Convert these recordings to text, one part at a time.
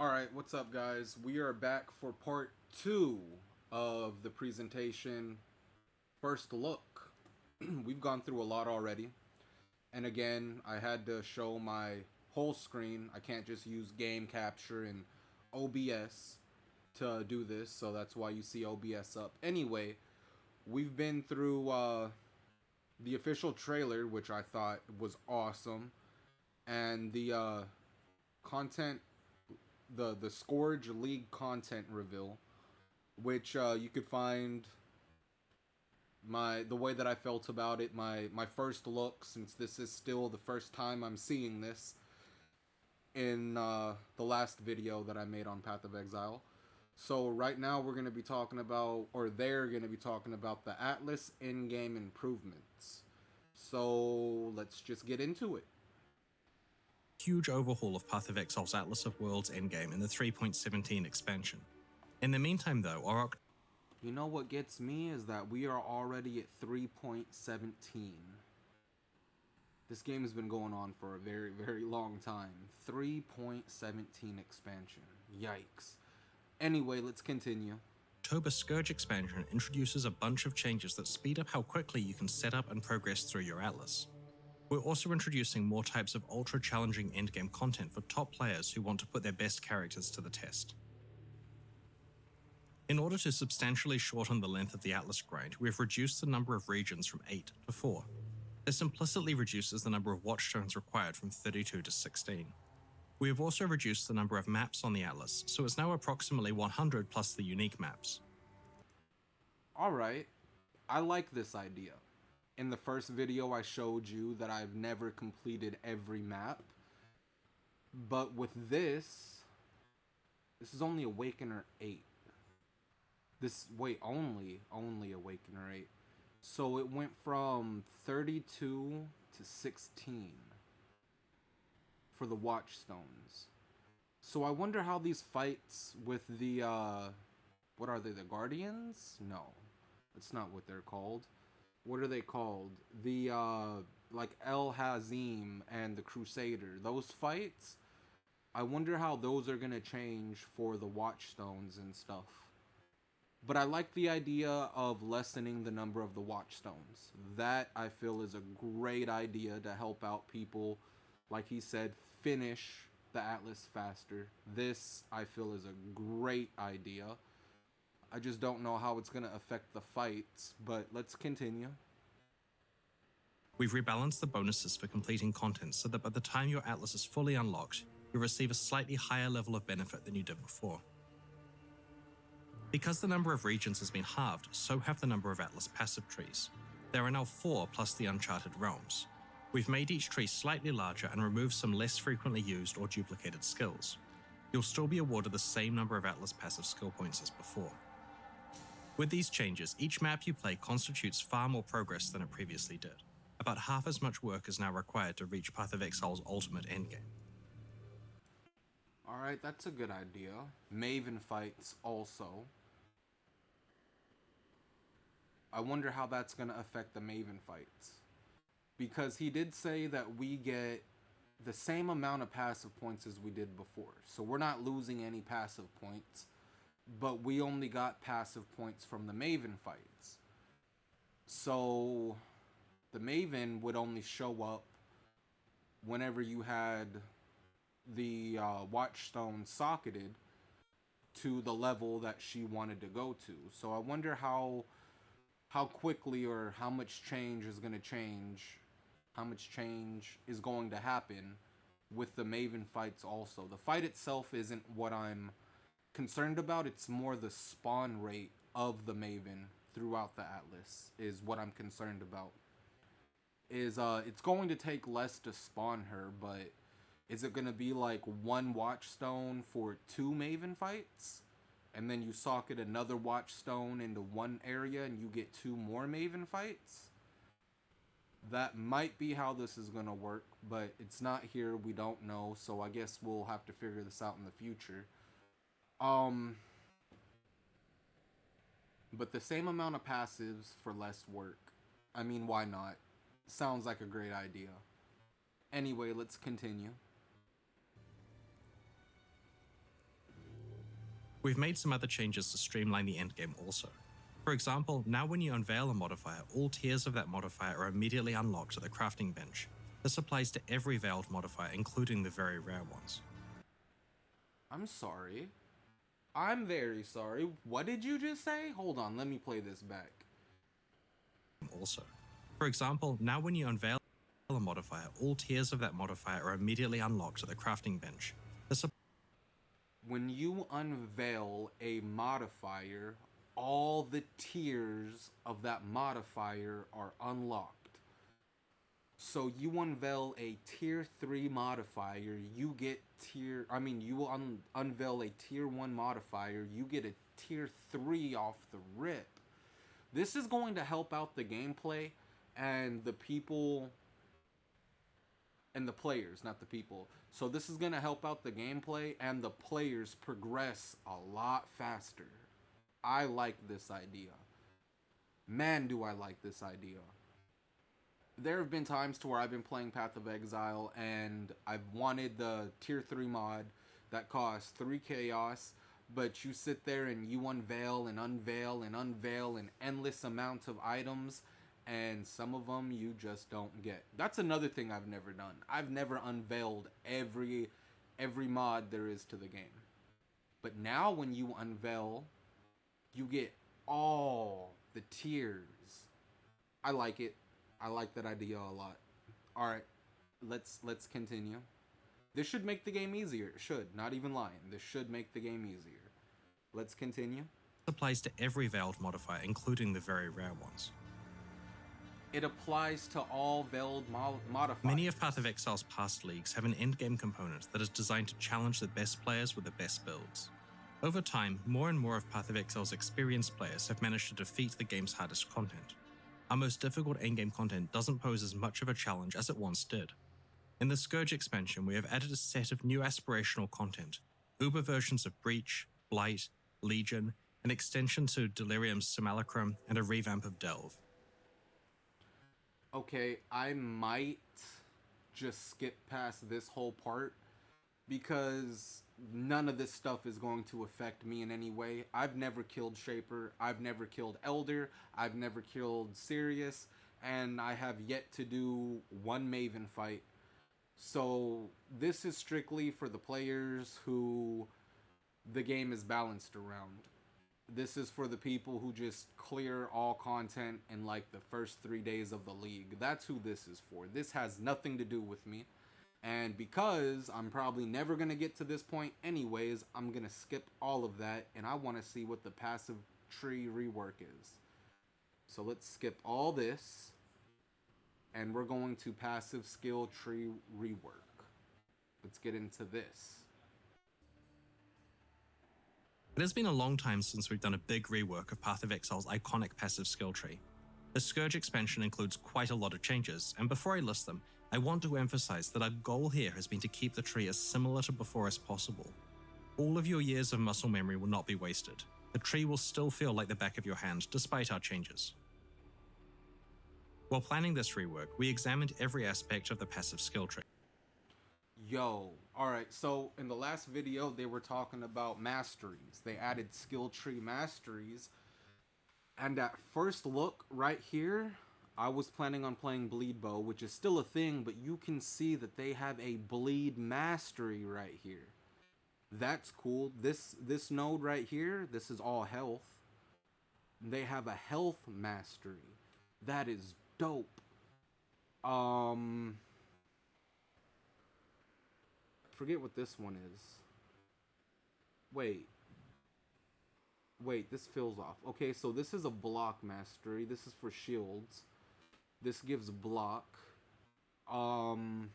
Alright, what's up guys? We are back for part 2 of the presentation First Look. We've gone through a lot already. And again, I had to show my whole screen. I can't just use game capture and OBS to do this, so that's why you see OBS up. Anyway, we've been through the official trailer, which I thought was awesome, and the content, the Scourge League content reveal, which you could find the way that I felt about it, my first look, since this is still the first time I'm seeing this, in the last video that I made on Path of Exile. So right now we're going to be talking about, or they're going to be talking about, the Atlas in-game improvements. So let's just get into it. Huge overhaul of Path of Exile's Atlas of Worlds endgame in the 3.17 expansion. In the meantime though, our You know what gets me is that we are already at 3.17. This game has been going on for a very, very long time. 3.17 expansion. Yikes. Anyway, let's continue. October Scourge expansion introduces a bunch of changes that speed up how quickly you can set up and progress through your Atlas. We're also introducing more types of ultra-challenging endgame content for top players who want to put their best characters to the test. In order to substantially shorten the length of the Atlas grind, we have reduced the number of regions from 8 to 4. This implicitly reduces the number of watchstones required from 32 to 16. We have also reduced the number of maps on the Atlas, so it's now approximately 100 plus the unique maps. Alright, I like this idea. In the first video I showed you that I've never completed every map, but with this is only Awakener 8. Only Awakener 8. So it went from 32 to 16 for the Watchstones. So I wonder how these fights with the, what are they, the Guardians? No, that's not what they're called. What are they called? The, like El Hazim and the Crusader. Those fights, I wonder how those are gonna change for the Watchstones and stuff. But I like the idea of lessening the number of the Watchstones. That, I feel, is a great idea to help out people, like he said, finish the Atlas faster. This, I feel, is a great idea. I just don't know how it's going to affect the fights, but let's continue. We've rebalanced the bonuses for completing content so that by the time your Atlas is fully unlocked, you'll receive a slightly higher level of benefit than you did before. Because the number of regions has been halved, so have the number of Atlas passive trees. There are now 4 plus the Uncharted realms. We've made each tree slightly larger and removed some less frequently used or duplicated skills. You'll still be awarded the same number of Atlas passive skill points as before. With these changes, each map you play constitutes far more progress than it previously did. About half as much work is now required to reach Path of Exile's ultimate endgame. Alright, that's a good idea. Maven fights also. I wonder how that's going to affect the Maven fights. Because he did say that we get the same amount of passive points as we did before. So we're not losing any passive points. But we only got passive points from the Maven fights. So the Maven would only show up whenever you had the Watchstone socketed to the level that she wanted to go to. So I wonder how quickly or how much change is going to change, how much change is going to happen with the Maven fights also. The fight itself isn't what I'm concerned about, it's more the spawn rate of the Maven throughout the Atlas is what I'm concerned about. It's going to take less to spawn her, but is it going to be like 1 Watchstone for 2 Maven fights? And then you socket another Watchstone into one area and you get 2 more Maven fights? That might be how this is going to work, but it's not here, we don't know, so I guess we'll have to figure this out in the future. But the same amount of passives for less work. I mean, why not? Sounds like a great idea. Anyway, let's continue. We've made some other changes to streamline the endgame also. For example, now when you unveil a modifier, all tiers of that modifier are immediately unlocked at the crafting bench. This applies to every veiled modifier, including the very rare ones. I'm sorry. I'm very sorry. What did you just say? Hold on, let me play this back. Also, for example, now when you unveil a modifier, all tiers of that modifier are immediately unlocked at the crafting bench. When you unveil a modifier, all the tiers of that modifier are unlocked. So you unveil a tier 3 modifier, you get unveil a tier 1 modifier, you get a tier 3 off the rip. This is going to help out the gameplay and the people and the players, not the people. So this is going to help out the gameplay and the players progress a lot faster. I like this idea. Man, do I like this idea. There have been times to where I've been playing Path of Exile and I've wanted the tier 3 mod that costs 3 chaos, but you sit there and you unveil and unveil and unveil an endless amount of items, and some of them you just don't get. That's another thing I've never done. I've never unveiled every mod there is to the game. But now when you unveil, you get all the tiers. I like it. I like that idea a lot. All right, let's continue. This should make the game easier. It should. Not even lying. This should make the game easier. Let's continue. Applies to every veiled modifier, including the very rare ones. It applies to all veiled modifiers. Many of Path of Exile's past leagues have an endgame component that is designed to challenge the best players with the best builds. Over time, more and more of Path of Exile's experienced players have managed to defeat the game's hardest content. Our most difficult endgame content doesn't pose as much of a challenge as it once did. In the Scourge expansion, we have added a set of new aspirational content, uber versions of Breach, Blight, Legion, an extension to Delirium's Simulacrum, and a revamp of Delve. Okay, I might just skip past this whole part because none of this stuff is going to affect me in any way. I've never killed Shaper, I've never killed Elder, I've never killed Sirius, and I have yet to do one Maven fight. So this is strictly for the players who the game is balanced around. This is for the people who just clear all content in like the first 3 days of the league. That's who this is for. This has nothing to do with me. And because I'm probably never going to get to this point anyways, I'm going to skip all of that, and I want to see what the passive tree rework is. So let's skip all this, and we're going to passive skill tree rework. Let's get into this. It has been a long time since we've done a big rework of Path of Exile's iconic passive skill tree. The Scourge expansion includes quite a lot of changes, and before I list them, I want to emphasize that our goal here has been to keep the tree as similar to before as possible. All of your years of muscle memory will not be wasted. The tree will still feel like the back of your hand despite our changes. While planning this rework, we examined every aspect of the passive skill tree. Yo, alright, so in the last video they were talking about masteries. They added skill tree masteries, and at first look right here, I was planning on playing Bleed Bow, which is still a thing, but you can see that they have a Bleed mastery right here. That's cool. This node right here, this is all health. They have a health mastery. That is dope. Forget what this one is. Wait, this feels off. Okay, so this is a block mastery. This is for shields. This gives block. The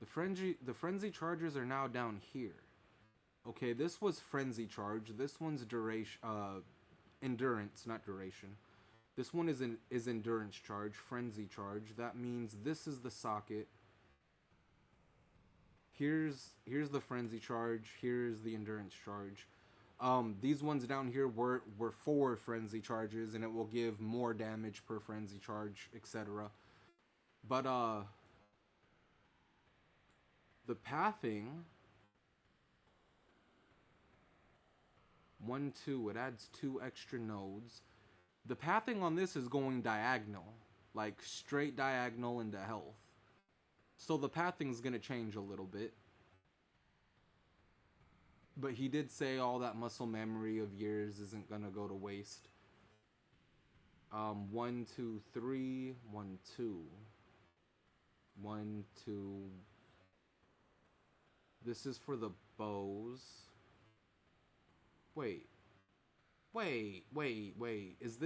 frenzy charges are now down here. Okay, this was frenzy charge. This one's duration, endurance, not duration. This one is endurance charge, frenzy charge. That means this is the socket. Here's the frenzy charge. Here's the endurance charge. These ones down here were 4 frenzy charges, and it will give more damage per frenzy charge, etc. But the pathing 1, 2. It adds 2 extra nodes. The pathing on this is going diagonal, like straight diagonal into health. So the pathing is going to change a little bit. But he did say all that muscle memory of years isn't going to go to waste. 1, 2, 3, 1, 2. 1, 2. This is for the bows. Wait. Is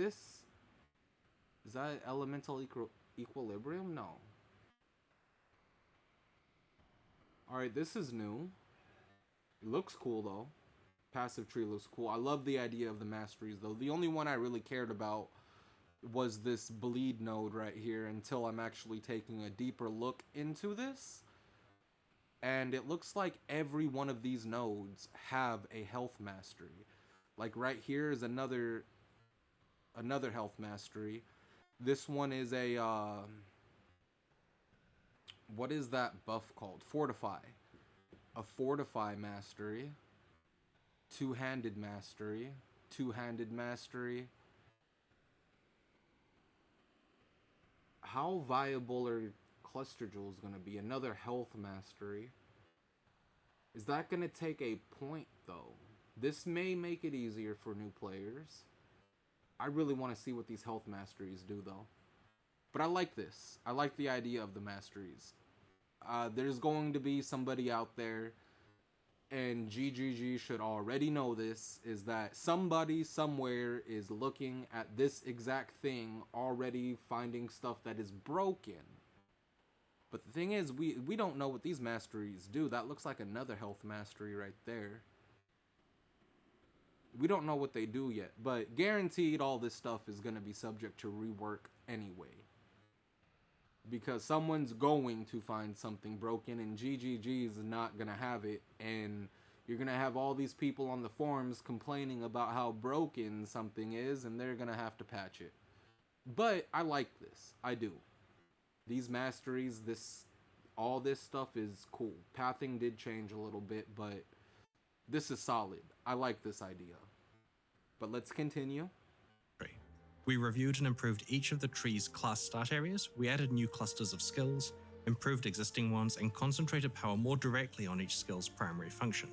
that elemental equilibrium? No. Alright, this is new. It looks cool though. Passive tree looks cool. I love the idea of the masteries though. The only one I really cared about was this bleed node right here until I'm actually taking a deeper look into this. And it looks like every one of these nodes have a health mastery. Like right here is another health mastery. This one is a what is that buff called? Fortify. A fortify mastery. Two-handed mastery. Two-handed mastery. How viable are cluster jewels going to be? Another health mastery. Is that going to take a point though? This may make it easier for new players. I really want to see what these health masteries do though. But I like this. I like the idea of the masteries. There's going to be somebody out there, and GGG should already know this, is that somebody somewhere is looking at this exact thing, already finding stuff that is broken. But the thing is, we don't know what these masteries do. That looks like another health mastery right there. We don't know what they do yet, but guaranteed all this stuff is going to be subject to rework anyway. Because someone's going to find something broken, and GGG is not going to have it, and you're going to have all these people on the forums complaining about how broken something is, and they're going to have to patch it. But I like this. I do. These masteries, all this stuff is cool. Pathing did change a little bit, but this is solid. I like this idea. But let's continue. We reviewed and improved each of the tree's class start areas, we added new clusters of skills, improved existing ones, and concentrated power more directly on each skill's primary function.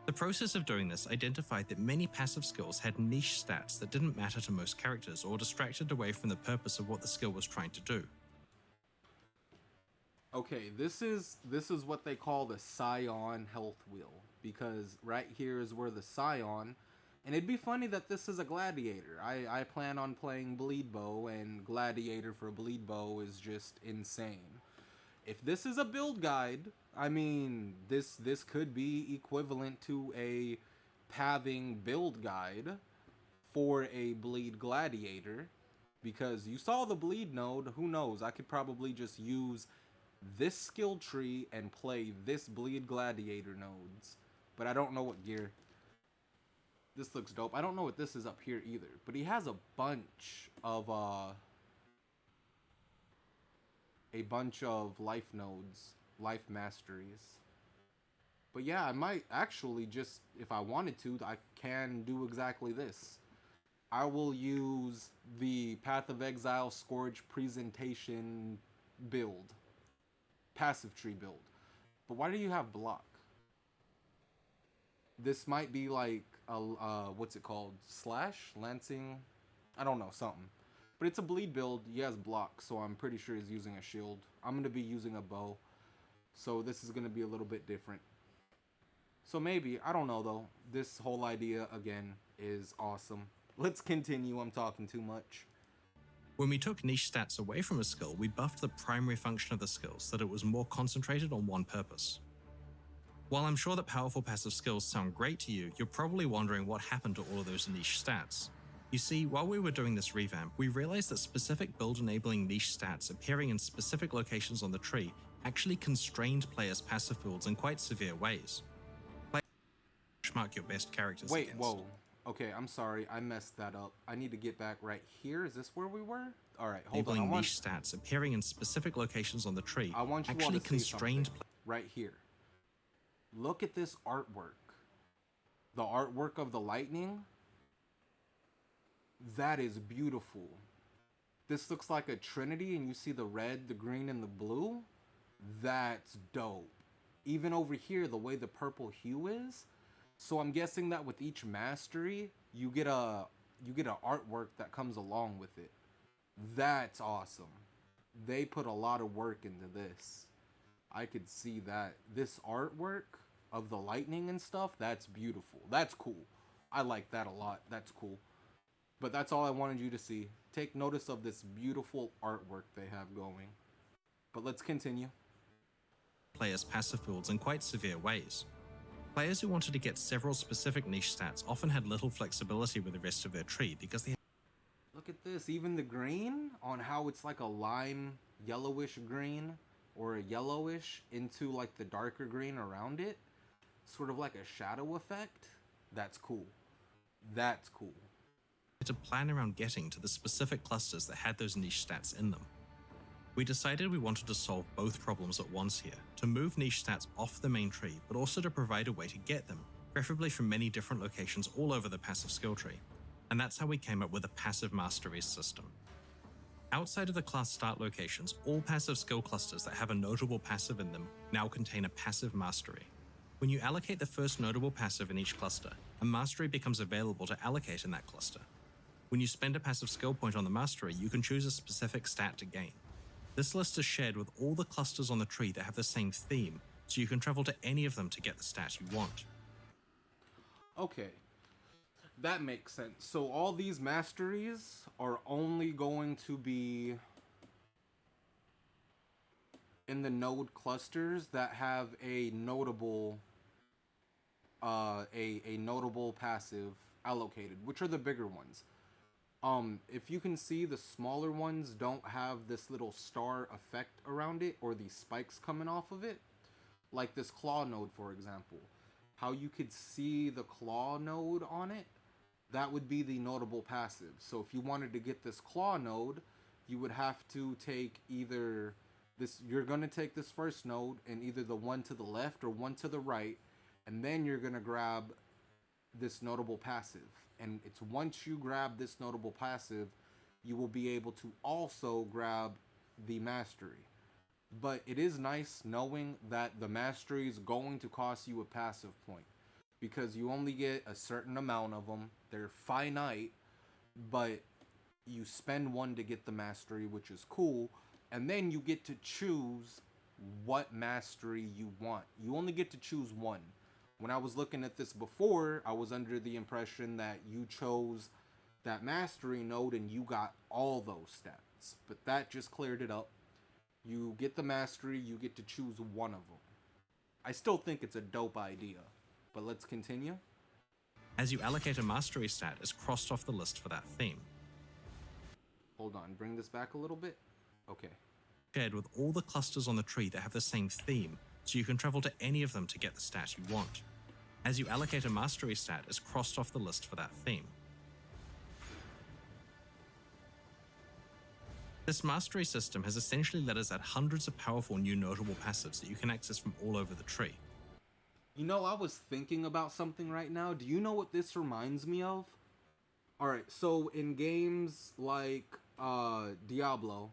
The process of doing this identified that many passive skills had niche stats that didn't matter to most characters or distracted away from the purpose of what the skill was trying to do. Okay, this is what they call the Scion health wheel, because right here is where the Scion, and it'd be funny that this is a gladiator. I plan on playing bleed bow, and gladiator for bleed bow is just insane. If this is a build guide, I mean, this could be equivalent to a pathing build guide for a bleed gladiator, because you saw the bleed node. Who knows, I could probably just use this skill tree and play this bleed gladiator nodes, but I don't know what gear. This looks dope. I don't know what this is up here either, but he has a bunch of life nodes, life masteries. But yeah, I might actually just, if I wanted to, I can do exactly this. I will use the Path of Exile Scourge presentation build. Passive tree build. But why do you have block? This might be like a what's it called? Slash? Lancing? I don't know, something. But it's a bleed build. He has block, so I'm pretty sure he's using a shield. I'm going to be using a bow. So this is going to be a little bit different. So maybe, I don't know though. This whole idea, again, is awesome. Let's continue. I'm talking too much. When we took niche stats away from a skill, we buffed the primary function of the skill so that it was more concentrated on one purpose. While I'm sure that powerful passive skills sound great to you, you're probably wondering what happened to all of those niche stats. You see, while we were doing this revamp, we realized that specific build-enabling niche stats appearing in specific locations on the tree actually constrained players' passive builds in quite severe ways. Mark your best characters Wait, against. whoa. Okay, I'm sorry. I messed that up. I need to get back right here. Is this where we were? All right, hold on. Niche stats appearing in specific locations on the tree I want you actually all to constrained right here. Look at this artwork. the artwork of the lightning, that is beautiful. This looks like a trinity, and you see the red, the green, and the blue. That's dope. Even over here, the way the purple hue is. So I'm guessing that with each mastery, you get a artwork that comes along with it. That's awesome. They put a lot of work into this. I could see that. This artwork of the lightning and stuff, that's beautiful. That's cool. I like that a lot. That's cool. But that's all I wanted you to see. Take notice of this beautiful artwork they have going. But let's continue. Players' passive builds in quite severe ways. Players who wanted to get several specific niche stats often had little flexibility with the rest of their tree because they Look at this. Even the green, on how it's like a lime yellowish green or a yellowish into like the darker green around it. Sort of like a shadow effect. That's cool. That's cool. had to plan around getting to the specific clusters that had those niche stats in them. We decided we wanted to solve both problems at once here, to move niche stats off the main tree, but also to provide a way to get them, preferably from many different locations all over the passive skill tree. And that's how we came up with a passive masteries system. Outside of the class start locations, all passive skill clusters that have a notable passive in them now contain a passive mastery. When you allocate the first notable passive in each cluster, a mastery becomes available to allocate in that cluster. When you spend a passive skill point on the mastery, you can choose a specific stat to gain. This list is shared with all the clusters on the tree that have the same theme, so you can travel to any of them to get the stat you want. Okay, that makes sense. So all these masteries are only going to be in the node clusters that have a notable a notable passive allocated, which are the bigger ones. If you can see, the smaller ones don't have this little star effect around it or these spikes coming off of it, like this claw node, for example. How you could see the claw node on it, that would be the notable passive. So if you wanted to get this claw node, you would have to take either this, you're going to take this first node and either the one to the left or one to the right, and then you're going to grab this notable passive. And it's once you grab this notable passive, you will be able to also grab the mastery. But it is nice knowing that the mastery is going to cost you a passive point, because you only get a certain amount of them. They're finite, but you spend one to get the mastery, which is cool, and then you get to choose what mastery you want. You only get to choose one. When I was looking at this before, I was under the impression that you chose that mastery node and you got all those stats. But that just cleared it up. You get the mastery, you get to choose one of them. I still think it's a dope idea, but let's continue. As you allocate a mastery stat is crossed off the list for that theme. Hold on, bring this back a little bit. Okay. Shared with all the clusters on the tree that have the same theme, so you can travel to any of them to get the stat you want. As you allocate a mastery stat is crossed off the list for that theme. This mastery system has essentially let us add hundreds of powerful new notable passives that you can access from all over the tree. You know, I was thinking about something right now. Do you know what this reminds me of? Alright, so in games like Diablo,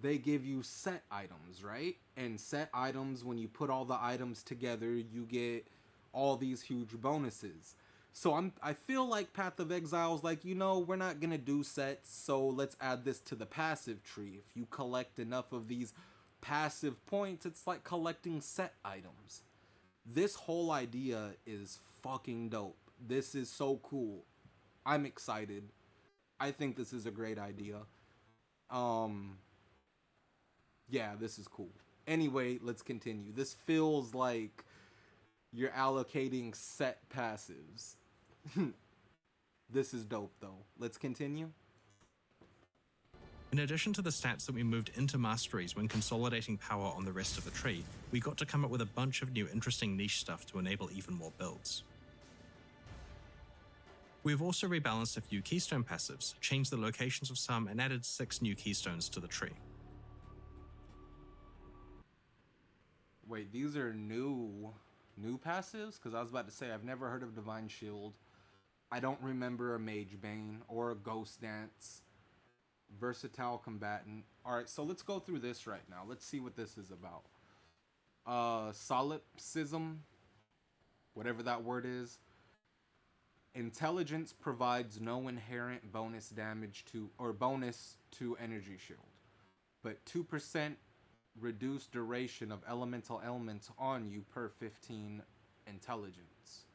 they give you set items, right? And set items, when you put all the items together, you get all these huge bonuses. So I feel like Path of Exile's like, you know, we're not gonna do sets, so let's add this to the passive tree. If you collect enough of these passive points, it's like collecting set items. This whole idea is fucking dope. This is so cool. I'm excited. I think this is a great idea. Yeah, this is cool. Anyway, let's continue. This feels like you're allocating set passives. This is dope, though. Let's continue. In addition to the stats that we moved into masteries when consolidating power on the rest of the tree, we got to come up with a bunch of new interesting niche stuff to enable even more builds. We've also rebalanced a few Keystone Passives, changed the locations of some, and added 6 new Keystones to the tree. Wait, these are new. New passives? Because I was about to say, I've never heard of Divine Shield. I don't remember a Mage Bane or a Ghost Dance. Versatile Combatant. Alright, so let's go through this right now. Let's see what this is about. Solipsism, whatever that word is. Intelligence provides no inherent bonus damage to, or bonus to energy shield, but 2% reduced duration of elemental elements on you per 15 intelligence.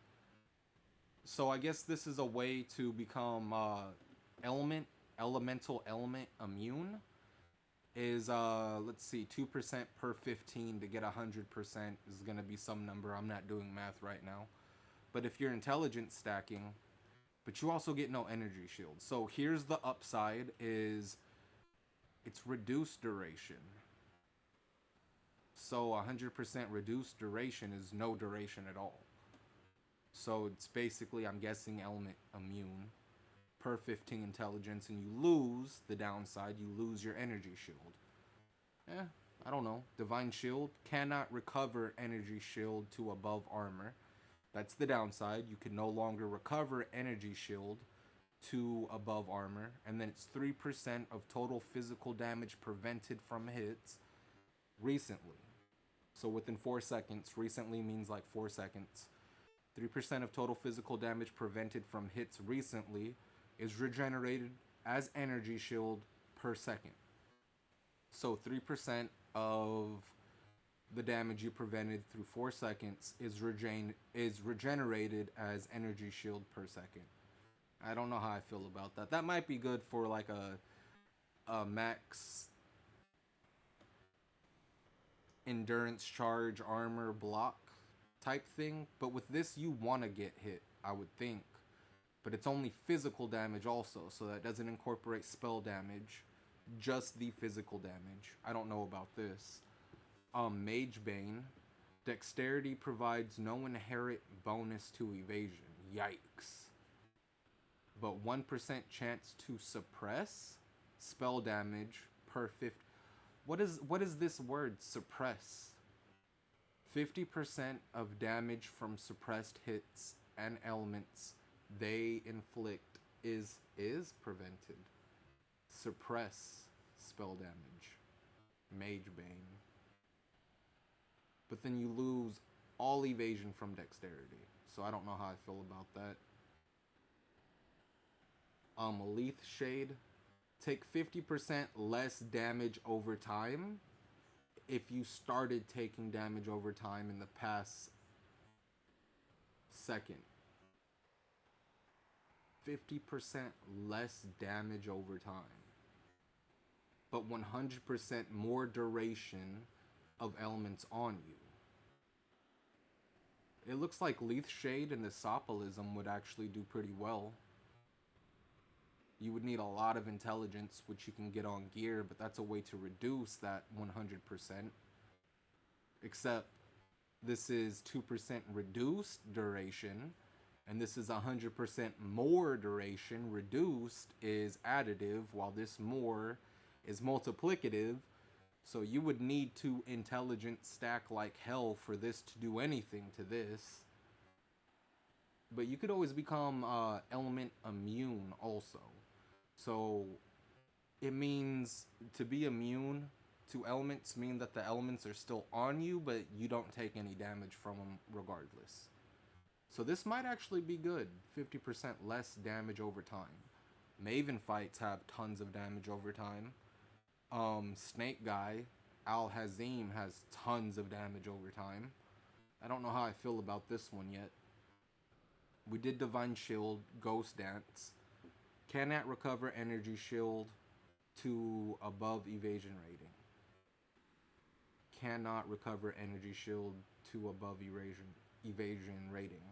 So I guess this is a way to become elemental element immune. Is let's see, 2% per 15 to get 100% is gonna be some number. I'm not doing math right now. But if you're intelligence stacking, but you also get no energy shield. So here's the upside: is it's reduced duration. So 100% reduced duration is no duration at all. So it's basically, I'm guessing, element immune per 15 intelligence, and you lose the downside. You lose your energy shield. I don't know. Divine Shield cannot recover energy shield to above armor. That's the downside. You can no longer recover energy shield to above armor. And then it's 3% of total physical damage prevented from hits recently. So within 4 seconds. Recently means like 4 seconds. 3% of total physical damage prevented from hits recently is regenerated as energy shield per second. So 3% of the damage you prevented through 4 seconds is regenerated as energy shield per second. I don't know how I feel about that. That might be good for like a max endurance charge armor block type thing. But with this, you want to get hit, I would think. But it's only physical damage also, so that doesn't incorporate spell damage. Just the physical damage. I don't know about this. Mage Bane. Dexterity provides no inherent bonus to evasion. Yikes. But 1% chance to suppress spell damage per 50. What is this word? Suppress. 50% of damage from suppressed hits and elements they inflict is prevented. Suppress spell damage. Mage Bane. But then you lose all evasion from dexterity. So I don't know how I feel about that. Leaf Shade. Take 50% less damage over time if you started taking damage over time in the past second. 50% less damage over time. But 100% more duration of elements on you. It looks like Leaf Shade and the Sopilism would actually do pretty well. You would need a lot of intelligence, which you can get on gear, but that's a way to reduce that 100%. Except this is 2% reduced duration, and this is 100% more duration. Reduced is additive, while this more is multiplicative. So you would need to intelligence stack like hell for this to do anything to this. But you could always become element immune also. So it means to be immune to elements mean that the elements are still on you, but you don't take any damage from them regardless. So this might actually be good. 50% less damage over time. Maven fights have tons of damage over time. Snake Guy, Al Hazim, has tons of damage over time. I don't know how I feel about this one yet. We did Divine Shield, Ghost Dance. Cannot recover energy shield to above evasion rating. Cannot recover energy shield to above evasion rating.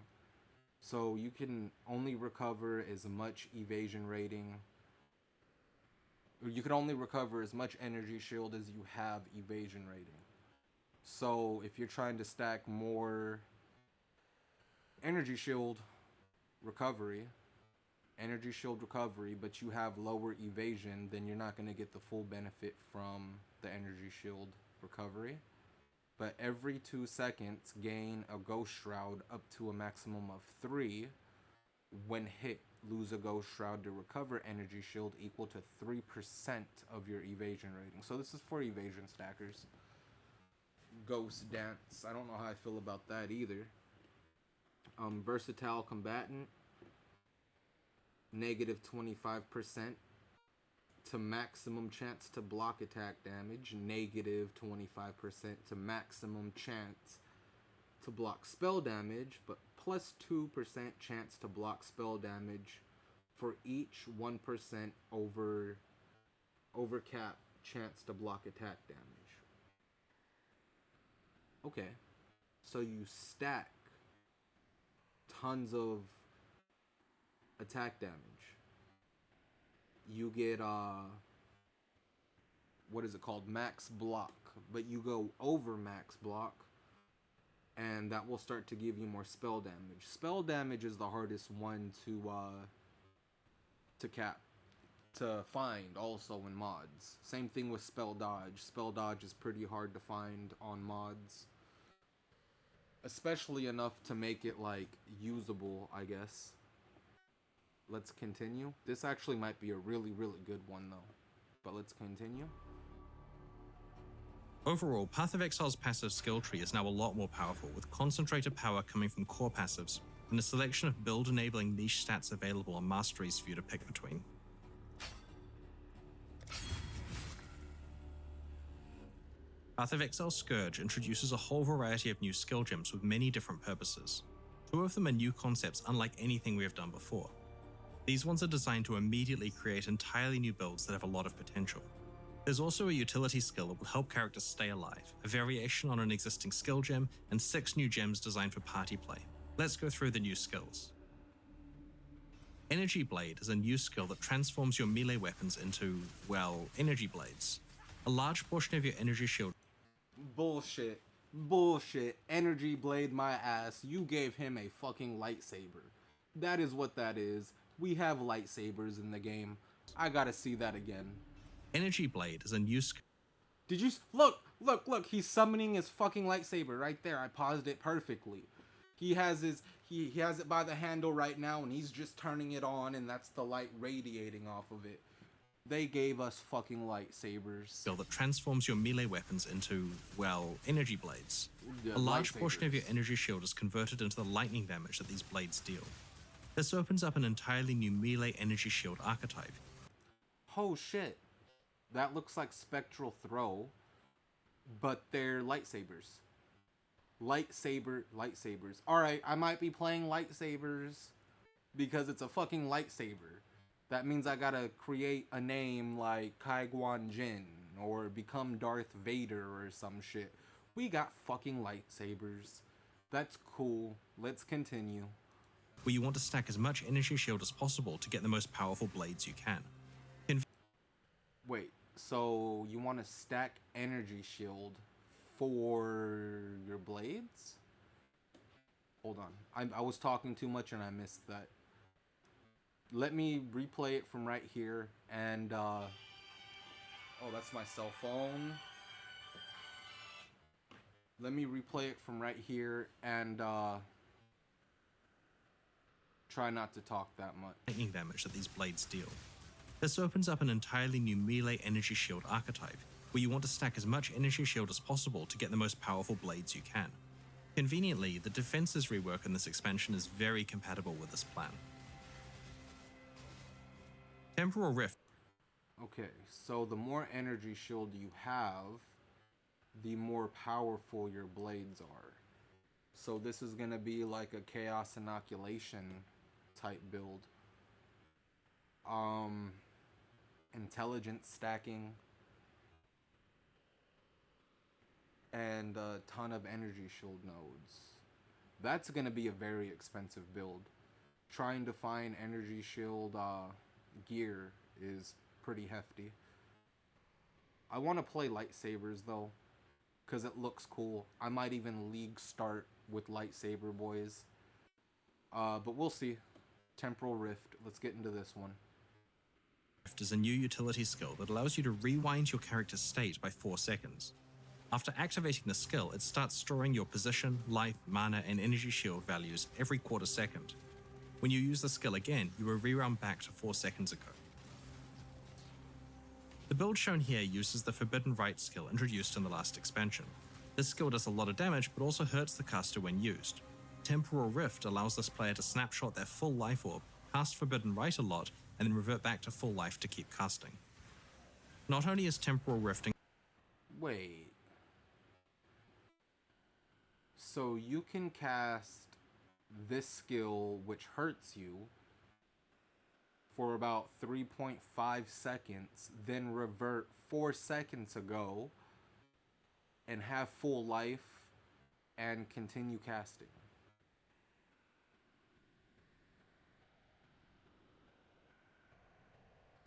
So you can only recover as much evasion rating. Or you can only recover as much energy shield as you have evasion rating. So if you're trying to stack more energy shield recovery, but you have lower evasion, then you're not going to get the full benefit from the energy shield recovery. but every 2 seconds gain a Ghost Shroud up to a maximum of 3. When hit, lose a Ghost Shroud to recover energy shield equal to 3% of your evasion rating. So this is for evasion stackers. Ghost Dance. I don't know how I feel about that either. Versatile Combatant. Negative 25% to maximum chance to block attack damage. Negative 25% to maximum chance to block spell damage, but plus 2% chance to block spell damage for each 1% over cap chance to block attack damage. Okay, so you stack tons of attack damage. You get what is it called, max block, but you go over max block and that will start to give you more spell damage. Spell damage is the hardest one to cap, to find also in mods. Same thing with spell dodge. Spell dodge is pretty hard to find on mods, especially enough to make it like usable, I guess. Let's continue. This actually might be a really, really good one though, but let's continue. Overall, Path of Exile's passive skill tree is now a lot more powerful, with concentrated power coming from core passives, and a selection of build-enabling niche stats available on masteries for you to pick between. Path of Exile Scourge introduces a whole variety of new skill gems with many different purposes. 2 of them are new concepts unlike anything we have done before. These ones are designed to immediately create entirely new builds that have a lot of potential. There's also a utility skill that will help characters stay alive, a variation on an existing skill gem, and 6 new gems designed for party play. Let's go through the new skills. Energy Blade is a new skill that transforms your melee weapons into, well, energy blades. A large portion of your energy shield... Bullshit. Bullshit. Energy Blade my ass. You gave him a fucking lightsaber. That is what that is. We have lightsabers in the game. I gotta see that again. Energy Blade is a new skill. Did you look? He's summoning his fucking lightsaber right there. I paused it perfectly. He has his he has it by the handle right now, and he's just turning it on, and that's the light radiating off of it. They gave us fucking lightsabers. Skill that transforms your melee weapons into, well, energy blades. A large portion of your energy shield is converted into the lightning damage that these blades deal. This opens up an entirely new melee energy shield archetype. Oh shit. That looks like Spectral Throw, but they're lightsabers. Lightsabers. Alright, I might be playing lightsabers because it's a fucking lightsaber. That means I gotta create a name like Kai-Guan Jinn or become Darth Vader or some shit. We got fucking lightsabers. That's cool. Let's continue. Where you want to stack as much energy shield as possible to get the most powerful blades you can. Wait, so you want to stack energy shield for your blades? Hold on. I was talking too much and I missed that. Let me replay it from right here and oh, that's my cell phone. Let me replay it from right here and try not to talk that much. Lightning damage that these blades deal. This opens up an entirely new melee energy shield archetype, where you want to stack as much energy shield as possible to get the most powerful blades you can. Conveniently, the defenses rework in this expansion is very compatible with this plan. Temporal Rift. Okay, so the more energy shield you have, the more powerful your blades are. So this is going to be like a Chaos Inoculation type build. Intelligence stacking, and a ton of energy shield nodes. That's going to be a very expensive build. Trying to find energy shield gear is pretty hefty. I want to play lightsabers though, because it looks cool. I might even league start with lightsaber boys. But we'll see. Temporal Rift. Let's get into this one. Rift is a new utility skill that allows you to rewind your character's state by 4 seconds. After activating the skill, it starts storing your position, life, mana, and energy shield values every quarter second. When you use the skill again, you will rerun back to 4 seconds ago. The build shown here uses the Forbidden Rite skill introduced in the last expansion. This skill does a lot of damage, but also hurts the caster when used. Temporal Rift allows this player to snapshot their full life orb, cast Forbidden Rite a lot, and then revert back to full life to keep casting. Not only is Temporal Rift... Wait. So you can cast this skill, which hurts you, for about 3.5 seconds, then revert 4 seconds ago, and have full life, and continue casting.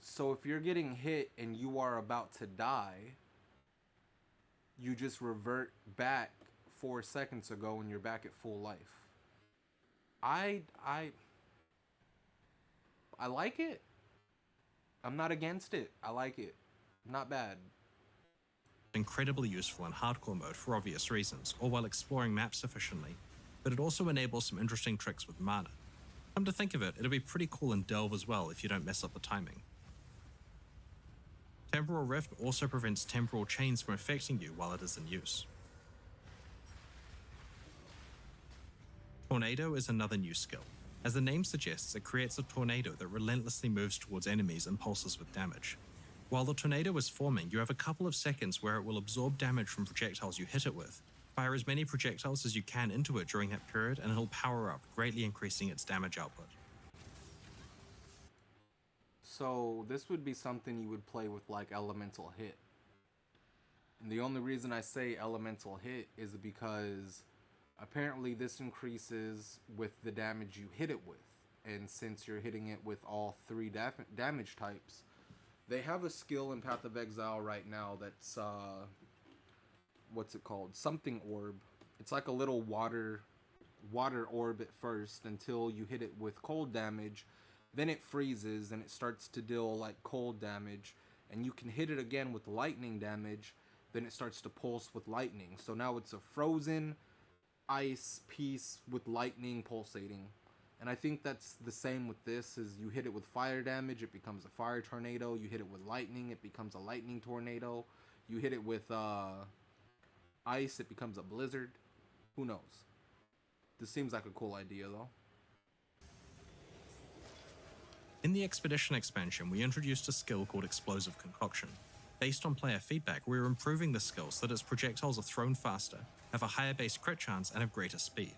So if you're getting hit and you are about to die, you just revert back 4 seconds ago and you're back at full life. I like it. I'm not against it. I like it. Not bad. Incredibly useful in hardcore mode for obvious reasons, or while exploring maps efficiently, but it also enables some interesting tricks with mana. Come to think of it, it'll be pretty cool in Delve as well if you don't mess up the timing. Temporal Rift also prevents temporal chains from affecting you while it is in use. Tornado is another new skill. As the name suggests, it creates a tornado that relentlessly moves towards enemies and pulses with damage. While the tornado is forming, you have a couple of seconds where it will absorb damage from projectiles you hit it with. Fire as many projectiles as you can into it during that period and it'll power up, greatly increasing its damage output. So this would be something you would play with like Elemental Hit. And the only reason I say Elemental Hit is because apparently this increases with the damage you hit it with. And since you're hitting it with all 3 damage types, they have a skill in Path of Exile right now that's, what's it called? Something Orb. It's like a little water orb at first until you hit it with cold damage. Then it freezes and it starts to deal like cold damage. And you can hit it again with lightning damage. Then it starts to pulse with lightning. So now it's a frozen ice piece with lightning pulsating. And I think that's the same with this, is you hit it with fire damage, it becomes a fire tornado. You hit it with lightning, it becomes a lightning tornado. You hit it with ice, it becomes a blizzard. Who knows? This seems like a cool idea though. In the Expedition expansion, we introduced a skill called Explosive Concoction. Based on player feedback, we're improving the skill so that its projectiles are thrown faster, have a higher base crit chance, and have greater speed.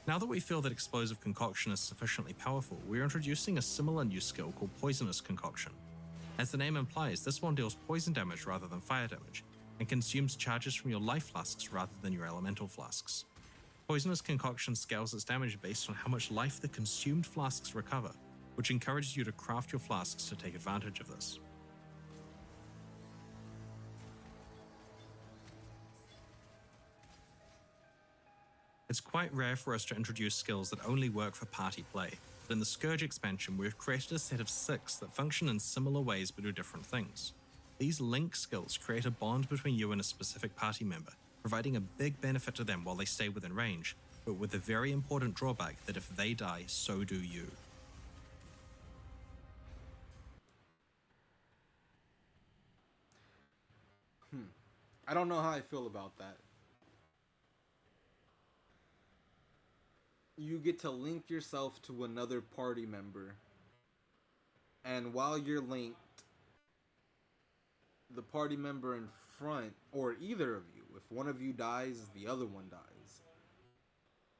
Now that we feel that Explosive Concoction is sufficiently powerful, we're introducing a similar new skill called Poisonous Concoction. As the name implies, this one deals poison damage rather than fire damage, and consumes charges from your life flasks rather than your elemental flasks. Poisonous Concoction scales its damage based on how much life the consumed flasks recover, which encourages you to craft your flasks to take advantage of this. It's quite rare for us to introduce skills that only work for party play, but in the Scourge expansion we've created a set of 6 that function in similar ways but do different things. These link skills create a bond between you and a specific party member, providing a big benefit to them while they stay within range, but with the very important drawback that if they die, so do you. I don't know how I feel about that. You get to link yourself to another party member, and while you're linked, the party member in front, or either of you, if one of you dies, the other one dies.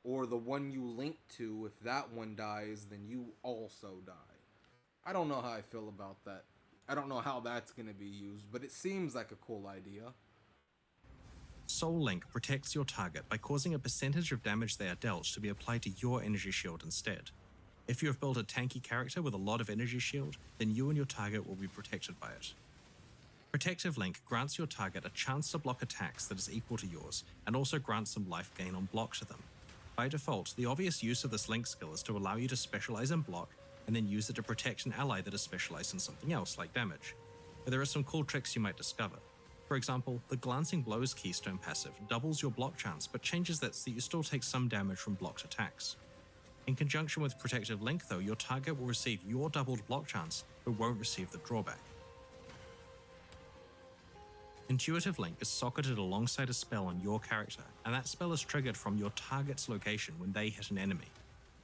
Or the one you link to, if that one dies, then you also die. I don't know how I feel about that. I don't know how that's going to be used, but it seems like a cool idea. Soul Link protects your target by causing a percentage of damage they are dealt to be applied to your energy shield instead. If you have built a tanky character with a lot of energy shield, then you and your target will be protected by it. Protective Link grants your target a chance to block attacks that is equal to yours, and also grants some life gain on block to them. By default, the obvious use of this Link skill is to allow you to specialize in block, and then use it to protect an ally that is specialized in something else, like damage. But there are some cool tricks you might discover. For example, the Glancing Blows Keystone passive doubles your block chance but changes that so that you still take some damage from blocked attacks. In conjunction with Protective Link though, your target will receive your doubled block chance but won't receive the drawback. Intuitive Link is socketed alongside a spell on your character, and that spell is triggered from your target's location when they hit an enemy.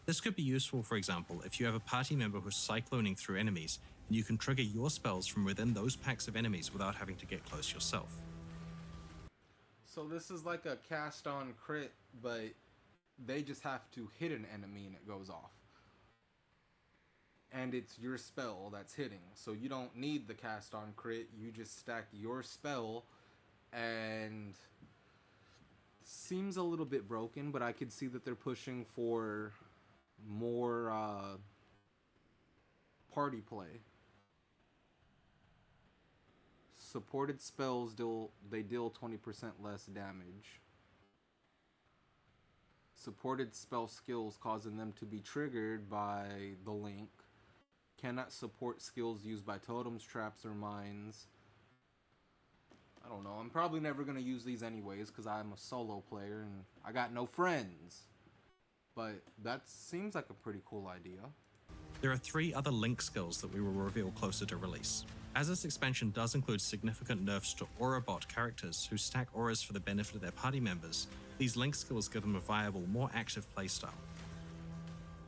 This could be useful, for example, if you have a party member who's cycloning through enemies, and you can trigger your spells from within those packs of enemies without having to get close yourself. So this is like a cast on crit, but they just have to hit an enemy and it goes off. And it's your spell that's hitting. So you don't need the cast on crit, you just stack your spell, and seems a little bit broken, but I could see that they're pushing for more party play. Supported spells deal 20% less damage. Supported spell skills causing them to be triggered by the link. Cannot support skills used by totems, traps, or mines. I don't know. I'm probably never going to use these anyways because I'm a solo player and I got no friends. But that seems like a pretty cool idea. There are 3 other link skills that we will reveal closer to release. As this expansion does include significant nerfs to aura bot characters who stack auras for the benefit of their party members, these link skills give them a viable, more active playstyle.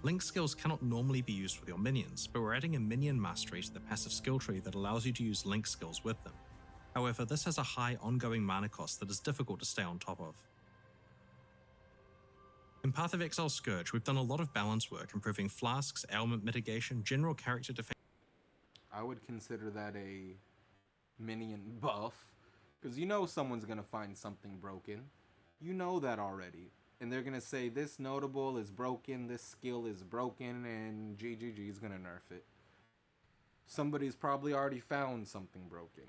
Link skills cannot normally be used with your minions, but we're adding a minion mastery to the passive skill tree that allows you to use link skills with them. However, this has a high ongoing mana cost that is difficult to stay on top of. In Path of Exile Scourge, we've done a lot of balance work improving flasks, ailment mitigation, general character defense. I would consider that a minion buff, because you know someone's going to find something broken. You know that already. And they're going to say this notable is broken, this skill is broken, and GGG is going to nerf it. Somebody's probably already found something broken.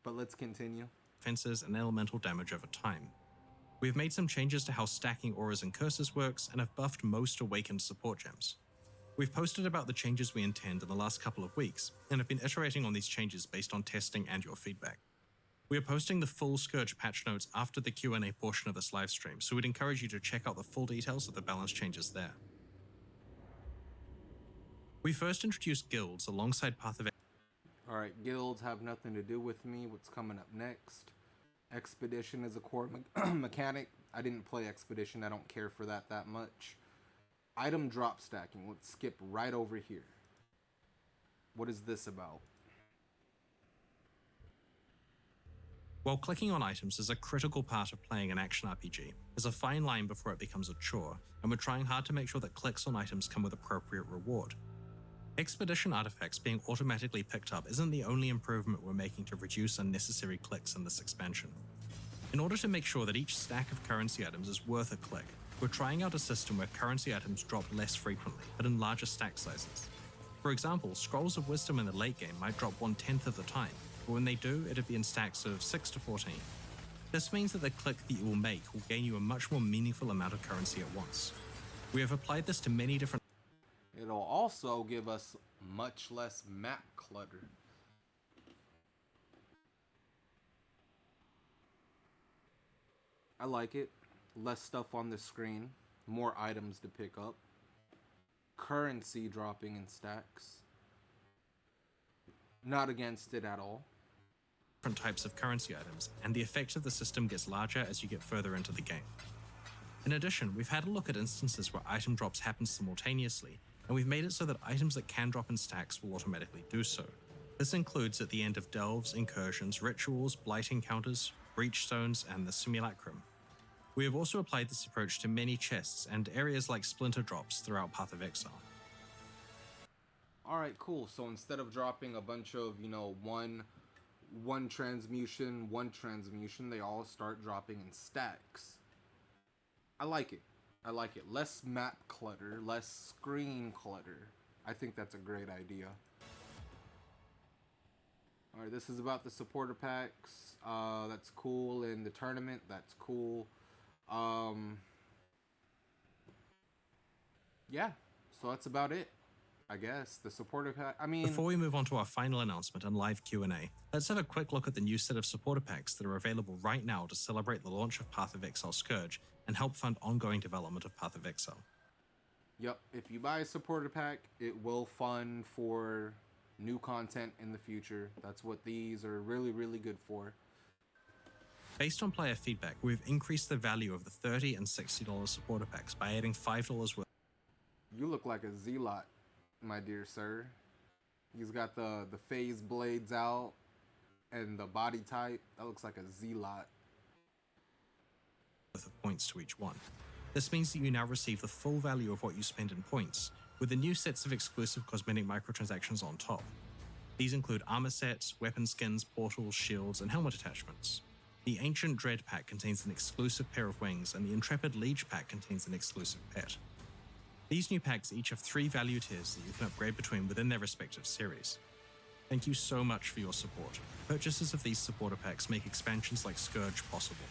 But let's continue. Defenses and elemental damage over time. We've made some changes to how stacking auras and curses works and have buffed most awakened support gems. We've posted about the changes we intend in the last couple of weeks, and have been iterating on these changes based on testing and your feedback. We are posting the full Scourge patch notes after the Q&A portion of this livestream, so we'd encourage you to check out the full details of the balance changes there. We first introduced guilds alongside Path of Alright, guilds have nothing to do with me. What's coming up next? Expedition is a core mechanic. I didn't play Expedition. I don't care for that much. Item drop stacking. Let's skip right over here. What is this about? While clicking on items is a critical part of playing an action RPG, there's a fine line before it becomes a chore, and we're trying hard to make sure that clicks on items come with appropriate reward. Expedition artifacts being automatically picked up isn't the only improvement we're making to reduce unnecessary clicks in this expansion. In order to make sure that each stack of currency items is worth a click, we're trying out a system where currency items drop less frequently, but in larger stack sizes. For example, Scrolls of Wisdom in the late game might drop 1/10 of the time, but when they do, it'd be in stacks of 6 to 14. This means that the click that you will make will gain you a much more meaningful amount of currency at once. We have applied this to many different. It'll also give us much less map clutter. I like it. Less stuff on the screen. More items to pick up. Currency dropping in stacks. Not against it at all. Different types of currency items, and the effect of the system gets larger as you get further into the game. In addition, we've had a look at instances where item drops happen simultaneously, and we've made it so that items that can drop in stacks will automatically do so. This includes at the end of delves, incursions, rituals, blight encounters, breach zones, and the simulacrum. We have also applied this approach to many chests and areas like splinter drops throughout Path of Exile. Alright, cool. So instead of dropping a bunch of, one transmutation, they all start dropping in stacks. I like it. Less map clutter, less screen clutter. I think that's a great idea. Alright, this is about the supporter packs. That's cool. In the tournament, that's cool. Yeah, so that's about it. I guess the supporter pack. I mean, Before we move on to our final announcement and live Q&A, let's have a quick look at the new set of supporter packs that are available right now to celebrate the launch of Path of Exile Scourge and help fund ongoing development of Path of Exile. yep. If you buy a supporter pack, it will fund for new content in the future. That's what these are really, really good for. Based on player feedback, we've increased the value of the $30 and $60 supporter packs by adding $5 worth. You look like a zealot, my dear sir. He's got the phase blades out and the body type. That looks like a zealot. Worth of points to each one. This means that you now receive the full value of what you spend in points, with the new sets of exclusive cosmetic microtransactions on top. These include armor sets, weapon skins, portals, shields, and helmet attachments. The Ancient Dread pack contains an exclusive pair of wings, and the Intrepid Liege pack contains an exclusive pet. These new packs each have 3 value tiers that you can upgrade between within their respective series. Thank you so much for your support. Purchases of these supporter packs make expansions like Scourge possible.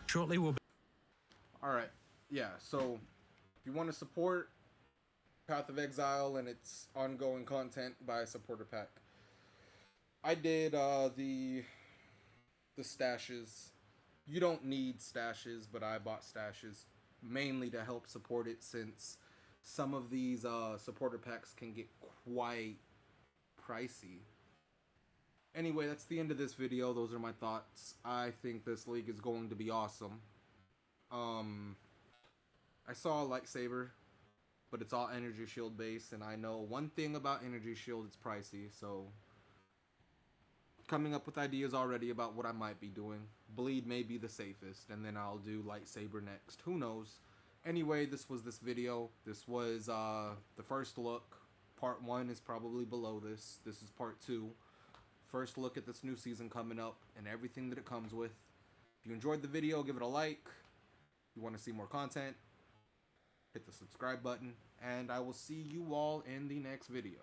Shortly we'll be... Alright, yeah, so if you want to support Path of Exile and its ongoing content, buy a supporter pack. I did the stashes. You don't need stashes, but I bought stashes mainly to help support it, since some of these supporter packs can get quite pricey. Anyway, that's the end of this video. Those are my thoughts. I think this league is going to be awesome. I saw a lightsaber, but it's all energy shield based, and I know one thing about energy shield, it's pricey, so coming up with ideas already about what I might be doing. Bleed may be the safest, and then I'll do lightsaber next. Who knows? Anyway, this was this video. This was the first look. Part 1 is probably below this. This is part 2. First look at this new season coming up and everything that it comes with. If you enjoyed the video, give it a like. If you want to see more content, hit the subscribe button, and I will see you all in the next video.